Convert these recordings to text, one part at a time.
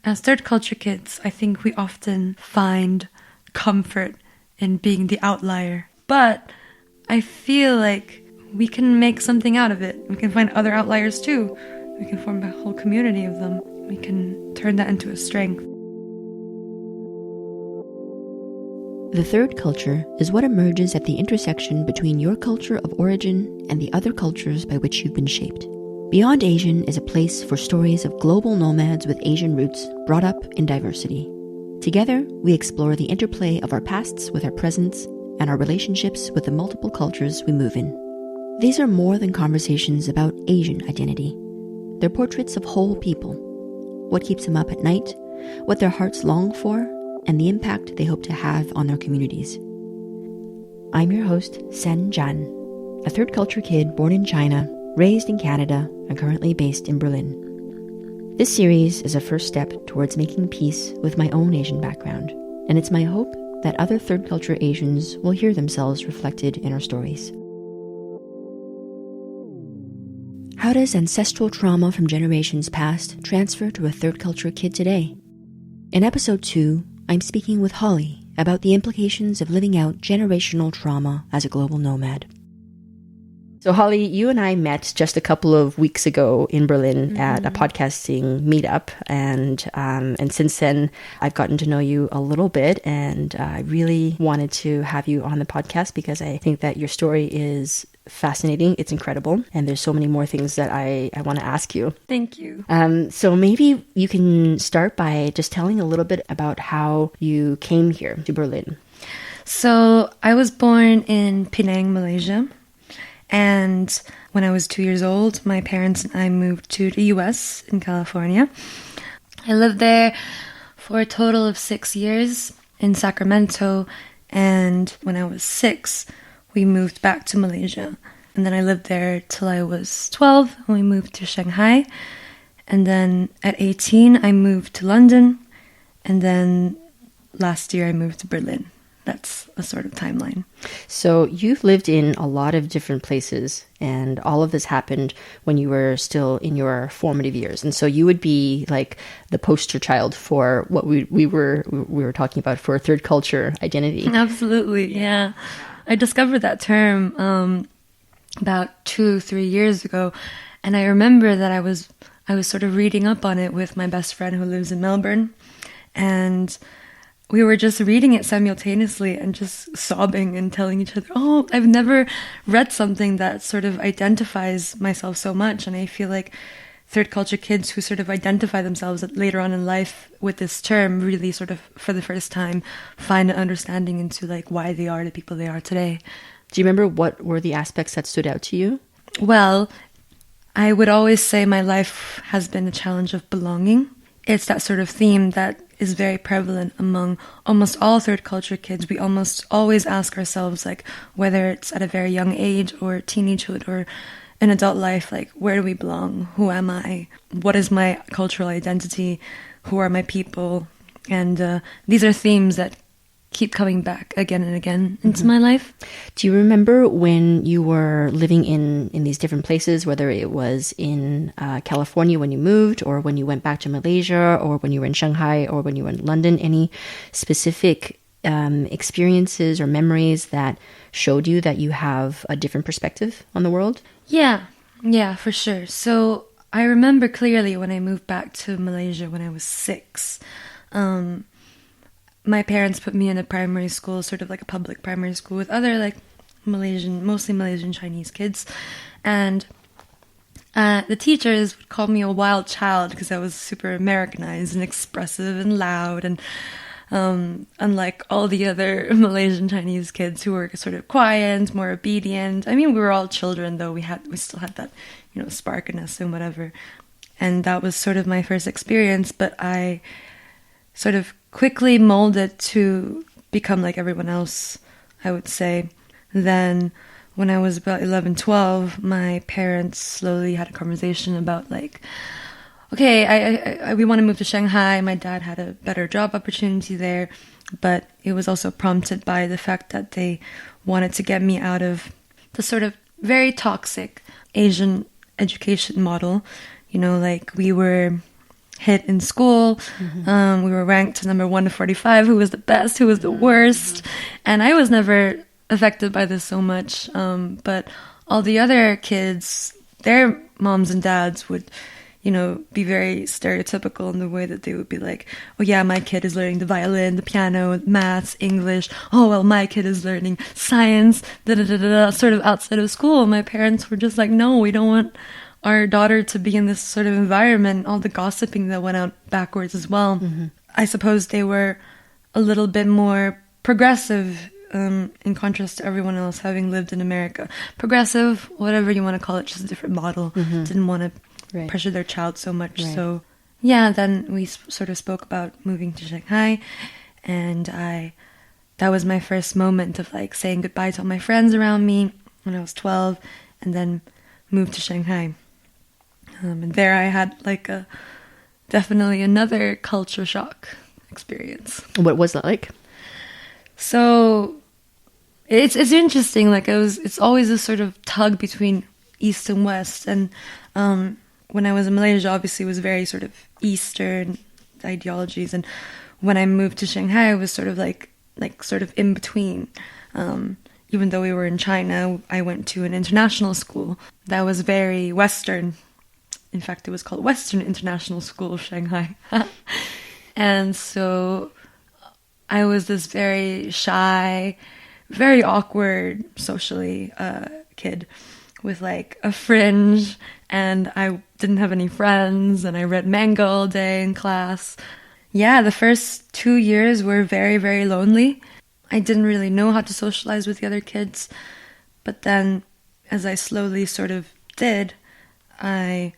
As third culture kids, I think we often find comfort in being the outlier. But I feel like we can make something out of it. We can find other outliers too. We can form a whole community of them. We can turn that into a strength. The third culture is what emerges at the intersection between your culture of origin and the other cultures by which you've been shaped. Beyond Asian is a place for stories of global nomads with Asian roots brought up in diversity. Together, we explore the interplay of our pasts with our presents and our relationships with the multiple cultures we move in. These are more than conversations about Asian identity. They're portraits of whole people, what keeps them up at night, what their hearts long for, and the impact they hope to have on their communities. I'm your host, Sen Jan, a third culture kid born in China, raised in Canada, and currently based in Berlin. This series is a first step towards making peace with my own Asian background, and it's my hope that other third culture Asians will hear themselves reflected in our stories. How does ancestral trauma from generations past transfer to a third culture kid today? In episode 2, I'm speaking with Holly about the implications of living out generational trauma as a global nomad. So Holly, you and I met just a couple of weeks ago in Berlin at a podcasting meetup, and since then I've gotten to know you a little bit, and I really wanted to have you on the podcast because I think that your story is fascinating. It's incredible, and there's so many more things that I want to ask you. Thank you. So maybe you can start by just telling a little bit about how you came here to Berlin. So I was born in Penang, Malaysia. And when I was 2 years old, my parents and I moved to the US in California. I lived there for a total of 6 years in Sacramento. And when I was 6, we moved back to Malaysia. And then I lived there till I was 12, and we moved to Shanghai. And then at 18, I moved to London. And then last year, I moved to Berlin. That's a sort of timeline. So you've lived in a lot of different places, and all of this happened when you were still in your formative years. And so you would be like the poster child for what we were talking about for third culture identity. Absolutely, yeah. I discovered that term about 2-3 years ago, and I remember that I was sort of reading up on it with my best friend who lives in Melbourne, and we were just reading it simultaneously and just sobbing and telling each other, oh, I've never read something that sort of identifies myself so much. And I feel like third culture kids who sort of identify themselves later on in life with this term really sort of, for the first time, find an understanding into like why they are the people they are today. Do you remember what were the aspects that stood out to you? Well, I would always say my life has been a challenge of belonging. It's that sort of theme that is very prevalent among almost all third culture kids. We almost always ask ourselves, like, whether it's at a very young age or teenagehood or in adult life, like, where do we belong? Who am I? What is my cultural identity? Who are my people? And these are themes that keep coming back again and again into my life. Do you remember when you were living in these different places, whether it was in California when you moved, or when you went back to Malaysia, or when you were in Shanghai, or when you were in London, any specific experiences or memories that showed you that you have a different perspective on the world? Yeah, for sure. So I remember clearly when I moved back to Malaysia when I was 6. My parents put me in a primary school, sort of like a public primary school with other like mostly Malaysian Chinese kids. And the teachers would call me a wild child because I was super Americanized and expressive and loud. And unlike all the other Malaysian Chinese kids who were sort of quiet, more obedient. I mean, we were all children though. We still had that, spark in us and whatever. And that was sort of my first experience. But I sort of quickly molded to become like everyone else, I would say. Then when I was about 11, 12, my parents slowly had a conversation about like, okay, we want to move to Shanghai. My dad had a better job opportunity there, but it was also prompted by the fact that they wanted to get me out of the sort of very toxic Asian education model. Like we were hit in school. We were ranked number 1 to 45, who was the best, who was the worst. And I was never affected by this so much. But all the other kids, their moms and dads would, be very stereotypical in the way that they would be like, oh yeah, my kid is learning the violin, the piano, maths, English. Oh, well, my kid is learning science, sort of outside of school. My parents were just like, no, we don't want our daughter to be in this sort of environment, all the gossiping that went out backwards as well. I suppose they were a little bit more progressive in contrast to everyone else having lived in America. Progressive, whatever you want to call it, just a different model. Didn't want to pressure their child so much. Right. So yeah, then we sort of spoke about moving to Shanghai, and that was my first moment of like saying goodbye to all my friends around me when I was 12, and then moved to Shanghai. And there I had like definitely another culture shock experience. What was that like? So it's interesting. Like it's always a sort of tug between East and West. And when I was in Malaysia, obviously it was very sort of Eastern ideologies. And when I moved to Shanghai, it was sort of like sort of in between. Even though we were in China, I went to an international school that was very Western. In fact, it was called Western International School of Shanghai. And so I was this very shy, very awkward socially kid with like a fringe, and I didn't have any friends, and I read manga all day in class. Yeah, the first 2 years were very, very lonely. I didn't really know how to socialize with the other kids, but then as I slowly sort of did, I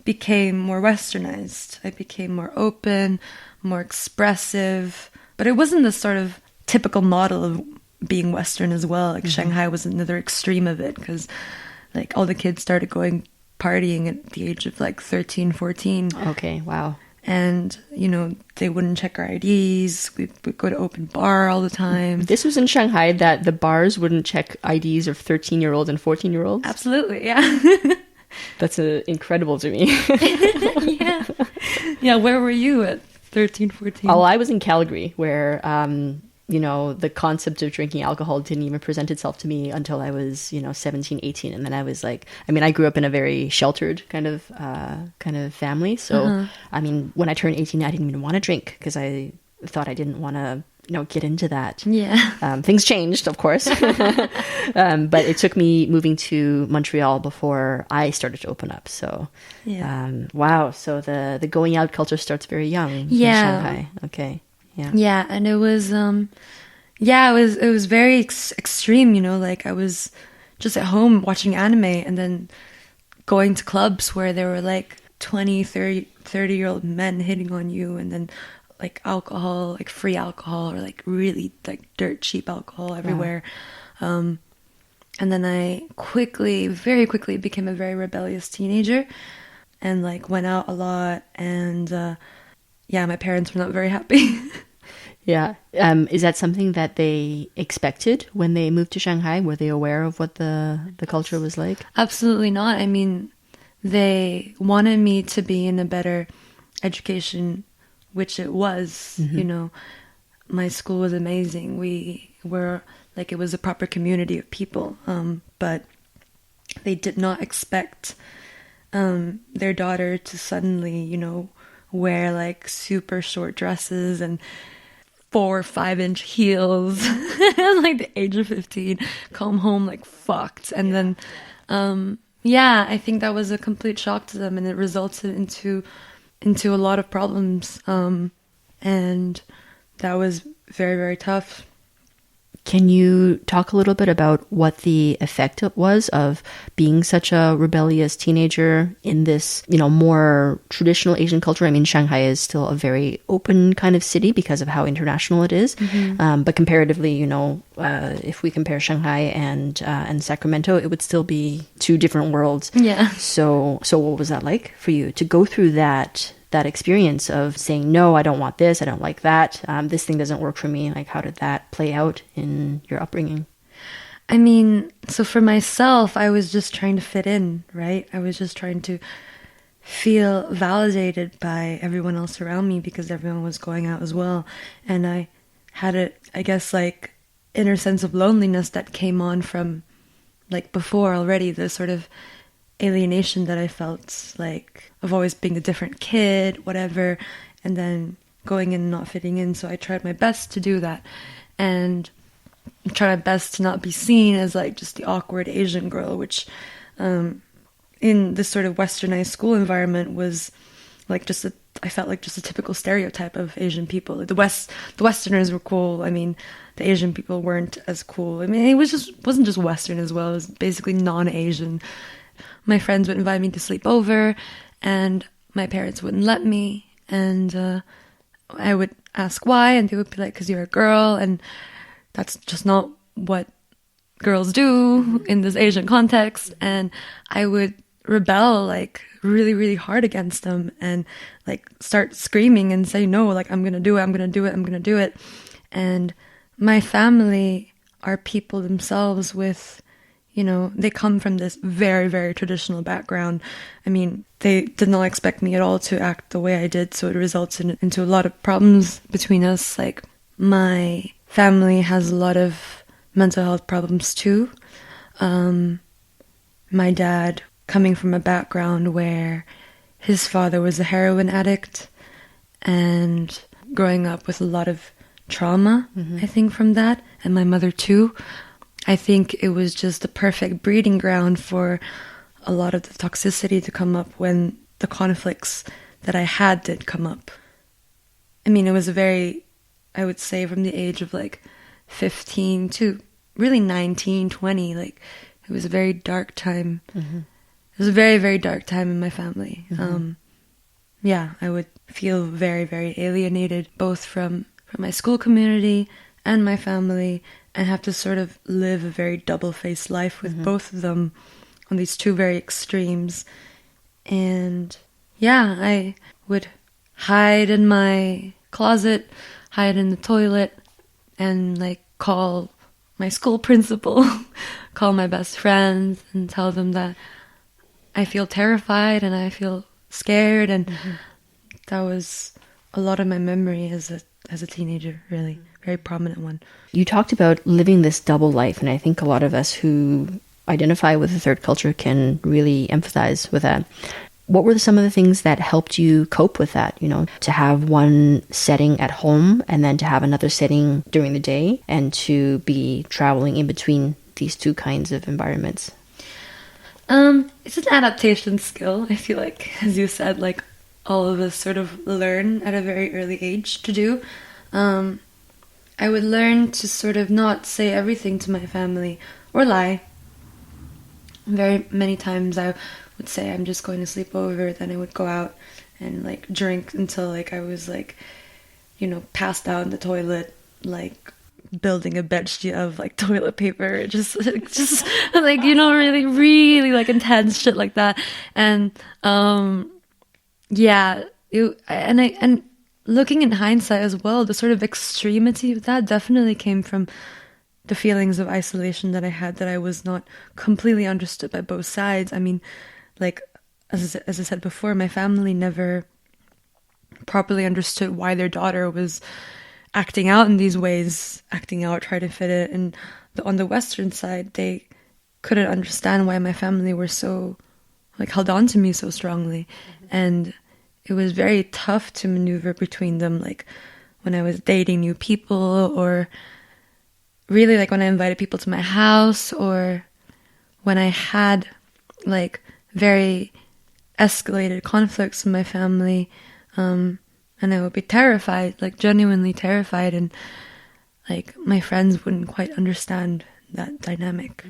became more westernized. I became more open, more expressive, but it wasn't the sort of typical model of being Western as well. Like Shanghai was another extreme of it, because like all the kids started going partying at the age of like 13, 14. Okay, wow. And, they wouldn't check our IDs. We'd go to open bar all the time. This was in Shanghai that the bars wouldn't check IDs of 13-year-olds and 14-year-olds? Absolutely, yeah. That's incredible to me. Yeah. Yeah, where were you at 13, 14? Well, I was in Calgary, where, the concept of drinking alcohol didn't even present itself to me until I was, 17, 18. And then I was like, I grew up in a very sheltered kind of family. So, when I turned 18, I didn't even want to drink because I thought I didn't want to, get into that. Yeah. Things changed, of course. But it took me moving to Montreal before I started to open up. So, yeah. Wow. So the going out culture starts very young in Shanghai. Okay. Yeah. Yeah, and it was it was very extreme, like I was just at home watching anime and then going to clubs where there were like 20, 30-year-old men hitting on you, and then like alcohol, like free alcohol, or like really like dirt cheap alcohol everywhere. And then I very quickly became a very rebellious teenager and like went out a lot, and my parents were not very happy. Yeah. Is that something that they expected when they moved to Shanghai? Were they aware of what the culture was like? Absolutely not. They wanted me to be in a better education, which it was. My school was amazing. We were like, it was a proper community of people. But they did not expect their daughter to suddenly, wear like super short dresses and 4 or 5 inch heels at like the age of 15, come home like fucked. And then, I think that was a complete shock to them, and it resulted into a lot of problems. And that was very, very tough. Can you talk a little bit about what the effect was of being such a rebellious teenager in this, more traditional Asian culture? Shanghai is still a very open kind of city because of how international it is. But comparatively, if we compare Shanghai and Sacramento, it would still be 2 different worlds. Yeah. So what was that like for you to go through that experience of saying, no, I don't want this, I don't like that, this thing doesn't work for me? Like, how did that play out in your upbringing? So for myself, I was just trying to fit in, right? I was just trying to feel validated by everyone else around me because everyone was going out as well. And I had I guess, like, inner sense of loneliness that came on from, like, before already, the sort of alienation that I felt, like, of always being a different kid, whatever, and then going in and not fitting in. So I tried my best to do that, and try my best to not be seen as, like, just the awkward Asian girl, which in this sort of westernized school environment was like I felt like just a typical stereotype of Asian people. Like, the Westerners were cool. I mean, the Asian people weren't as cool. I mean, wasn't just Western as well. It was basically non-Asian. My friends would invite me to sleep over, and my parents wouldn't let me. And I would ask why, and they would be like, "'Cause you're a girl," and that's just not what girls do in this Asian context. And I would rebel, like, really, really hard against them, and, like, start screaming and say, no, like, I'm gonna do it, I'm gonna do it, I'm gonna do it. And my family are people themselves with, you know, they come from this very, very traditional background. I mean, they did not expect me at all to act the way I did, so it results into a lot of problems between us. Like, my family has a lot of mental health problems too. My dad, coming from a background where his father was a heroin addict, and growing up with a lot of trauma, I think, from that, and my mother too. I think it was just the perfect breeding ground for a lot of the toxicity to come up when the conflicts that I had did come up. I mean, it was I would say from the age of, like, 15 to really 19, 20, like, it was a very dark time. It was a very, very dark time in my family. Yeah, I would feel very, very alienated, both from my school community and my family, and have to sort of live a very double-faced life with both of them on these two very extremes. And yeah, I would hide in my closet, hide in the toilet, and, like, call my school principal, call my best friends, and tell them that I feel terrified and I feel scared. And that was a lot of my memory as a teenager, really. Very prominent one. You talked about living this double life, and I think a lot of us who identify with the third culture can really empathize with that. What were some of the things that helped you cope with that? You know, to have one setting at home and then to have another setting during the day, and to be traveling in between these two kinds of environments? It's an adaptation skill, I feel like, as you said, like, all of us sort of learn at a very early age to do. I would learn to sort of not say everything to my family or lie. Very many times I would say I'm just going to sleep over, then I would go out and, like, drink until, like, I was, like, you know, passed out in the toilet, like, building a bedsheet of, like, toilet paper, just like, you know, really, really, like, intense shit like that. And yeah, and looking in hindsight as well, the sort of extremity of that definitely came from the feelings of isolation that I had, that I was not completely understood by both sides. I mean, like, as I said before, my family never properly understood why their daughter was acting out in these ways, acting out, trying to fit it. And on the Western side, they couldn't understand why my family were so, like, held on to me so strongly. And it was very tough to maneuver between them, like, when I was dating new people, or really, like, when I invited people to my house, or when I had, like, very escalated conflicts in my family, and I would be terrified, like, genuinely terrified, and, like, my friends wouldn't quite understand that dynamic.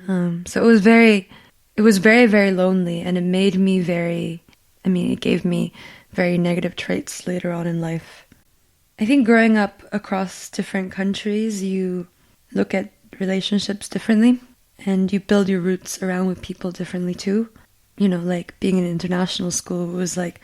So it was very, very lonely, and it made me it gave me very negative traits later on in life. I think growing up across different countries, you look at relationships differently, and you build your roots around with people differently too. You know, like, being in international school was, like,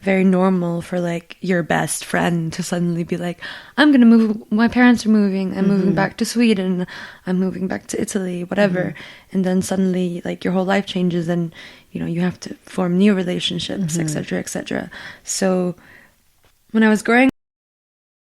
very normal for like your best friend to suddenly be like, I'm gonna move, my parents are moving, I'm moving back to Sweden, I'm moving back to Italy, whatever. And then suddenly like your whole life changes, and you know, you have to form new relationships, etc., etc. So when I was growing